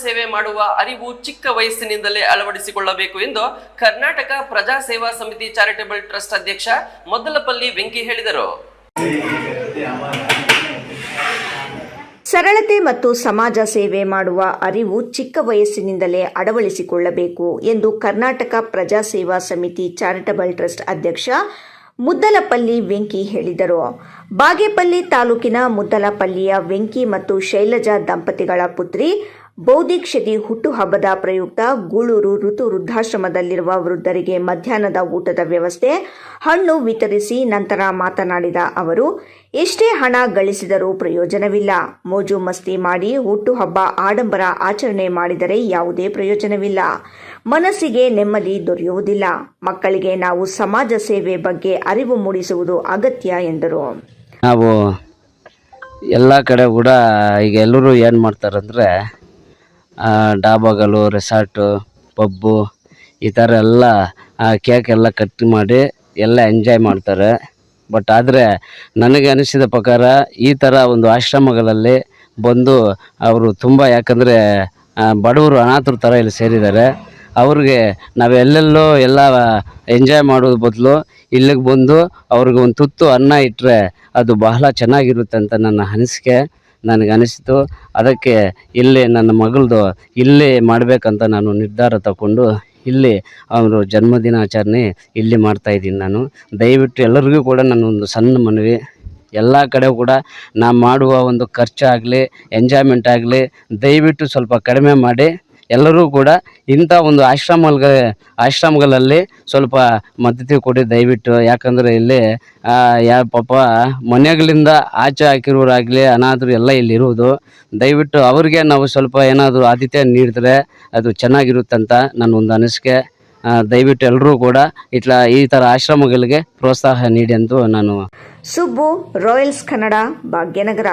ಸೇವೆ ಮಾಡುವ ಅರಿವು ಚಿಕ್ಕ ವಯಸ್ಸಿನಿಂದಲೇ ಅಳವಡಿಸಿಕೊಳ್ಳಬೇಕು ಎಂದು ಕರ್ನಾಟಕ ಪ್ರಜಾ ಸೇವಾ ಸಮಿತಿ ಚಾರಿಟಬಲ್ ಟ್ರಸ್ಟ್ ಅಧ್ಯಕ್ಷ ಮೊದಲಪಲ್ಲಿ ವೆಂಕಿ ಹೇಳಿದರು. ಸರಳತೆ ಮತ್ತು ಸಮಾಜ ಸೇವೆ ಮಾಡುವ ಅರಿವು ಚಿಕ್ಕ ವಯಸ್ಸಿನಿಂದಲೇ ಅಳವಡಿಸಿಕೊಳ್ಳಬೇಕು ಎಂದು ಕರ್ನಾಟಕ ಪ್ರಜಾ ಸೇವಾ ಸಮಿತಿ ಚಾರಿಟಬಲ್ ಟ್ರಸ್ಟ್ ಅಧ್ಯಕ್ಷ ಮುದ್ದಲಪಲ್ಲಿ ವೆಂಕಿ ಹೇಳಿದರು. ಬಾಗೇಪಲ್ಲಿ ತಾಲೂಕಿನ ಮುದ್ದಲಪಲ್ಲಿಯ ವೆಂಕಿ ಮತ್ತು ಶೈಲಜಾ ದಂಪತಿಗಳ ಪುತ್ರಿ ಬೌದ್ಧಿಕ್ಷತಿ ಹುಟ್ಟುಹಬ್ಬದ ಪ್ರಯುಕ್ತ ಗೂಳೂರು ಋತು ವೃದ್ಧಾಶ್ರಮದಲ್ಲಿರುವ ವೃದ್ಧರಿಗೆ ಮಧ್ಯಾಹ್ನದ ಊಟದ ವ್ಯವಸ್ಥೆ, ಹಣ್ಣು ವಿತರಿಸಿ ನಂತರ ಮಾತನಾಡಿದ ಅವರು, ಎಷ್ಟೇ ಹಣ ಗಳಿಸಿದರೂ ಪ್ರಯೋಜನವಿಲ್ಲ. ಮೋಜು ಮಸ್ತಿ ಮಾಡಿ ಹುಟ್ಟುಹಬ್ಬ ಆಡಂಬರ ಆಚರಣೆ ಮಾಡಿದರೆ ಯಾವುದೇ ಪ್ರಯೋಜನವಿಲ್ಲ. ಮನಸ್ಸಿಗೆ ನೆಮ್ಮದಿ ದೊರೆಯುವುದಿಲ್ಲ. ಮಕ್ಕಳಿಗೆ ನಾವು ಸಮಾಜ ಸೇವೆ ಬಗ್ಗೆ ಅರಿವು ಮೂಡಿಸುವುದು ಅಗತ್ಯ ಎಂದರು. ನಾವು ಎಲ್ಲ ಕಡೆ ಕೂಡ ಈಗ ಎಲ್ಲರೂ ಏನು ಮಾಡ್ತಾರಂದರೆ ಡಾಬಾಗಳು, ರೆಸಾರ್ಟು, ಪಬ್ಬು ಈ ಥರ ಎಲ್ಲ ಕೇಕ್ ಎಲ್ಲ ಕಟ್ ಮಾಡಿ ಎಲ್ಲ ಎಂಜಾಯ್ ಮಾಡ್ತಾರೆ. ಬಟ್ ಆದರೆ ನನಗೆ ಅನಿಸಿದ ಪ್ರಕಾರ ಈ ಥರ ಒಂದು ಆಶ್ರಮಗಳಲ್ಲಿ ಬಂದು ಅವರು ತುಂಬ, ಯಾಕಂದರೆ ಬಡವರು ಅನಾಥರ ಥರ ಇಲ್ಲಿ ಸೇರಿದ್ದಾರೆ. ಅವ್ರಿಗೆ ನಾವು ಎಲ್ಲೆಲ್ಲೋ ಎಲ್ಲ ಎಂಜಾಯ್ ಮಾಡೋದು ಬದಲು ಇಲ್ಲಿಗೆ ಬಂದು ಅವ್ರಿಗೆ ಒಂದು ತುತ್ತು ಅನ್ನ ಇಟ್ಟರೆ ಅದು ಬಹಳ ಚೆನ್ನಾಗಿರುತ್ತೆ ಅಂತ ನನ್ನ ಅನಿಸಿಕೆ ನನಗೆ ಅನಿಸಿತು. ಅದಕ್ಕೆ ಇಲ್ಲಿ ನನ್ನ ಮಗಳದು ಇಲ್ಲಿ ಮಾಡಬೇಕಂತ ನಾನು ನಿರ್ಧಾರ ತಗೊಂಡು ಇಲ್ಲಿ ಅವರು ಜನ್ಮದಿನಾಚರಣೆ ಇಲ್ಲಿ ಮಾಡ್ತಾಯಿದ್ದೀನಿ. ನಾನು ದಯವಿಟ್ಟು ಎಲ್ಲರಿಗೂ ಕೂಡ ನನ್ನೊಂದು ಸಣ್ಣ ಮನವಿ, ಎಲ್ಲ ಕಡೆ ಕೂಡ ನಾ ಮಾಡುವ ಒಂದು ಖರ್ಚಾಗಲಿ ಎಂಜಾಯ್ಮೆಂಟ್ ಆಗಲಿ ದಯವಿಟ್ಟು ಸ್ವಲ್ಪ ಕಡಿಮೆ ಮಾಡಿ ಎಲ್ಲರೂ ಕೂಡ ಇಂಥ ಒಂದು ಆಶ್ರಮಗಳಲ್ಲಿ ಸ್ವಲ್ಪ ಮದ್ದತಿ ಕೊಡಿ ದಯವಿಟ್ಟು. ಯಾಕಂದರೆ ಇಲ್ಲಿ ಪಾಪ ಮನೆಗಳಿಂದ ಆಚೆ ಹಾಕಿರೋರಾಗಲಿ ಅನಾಥರು ಎಲ್ಲ ಇಲ್ಲಿರುವುದು. ದಯವಿಟ್ಟು ಅವ್ರಿಗೆ ನಾವು ಸ್ವಲ್ಪ ಏನಾದರೂ ಆತಿಥ್ಯ ನೀಡಿದ್ರೆ ಅದು ಚೆನ್ನಾಗಿರುತ್ತಂತ ನನ್ನ ಒಂದು ಅನಿಸಿಕೆ. ದಯವಿಟ್ಟು ಎಲ್ಲರೂ ಕೂಡ ಈ ಥರ ಆಶ್ರಮಗಳಿಗೆ ಪ್ರೋತ್ಸಾಹ ನೀಡಿ ಎಂದು ನಾನು. ಸುಬ್ಬು, ರಾಯಲ್ಸ್ ಕನ್ನಡ, ಭಾಗ್ಯನಗರ.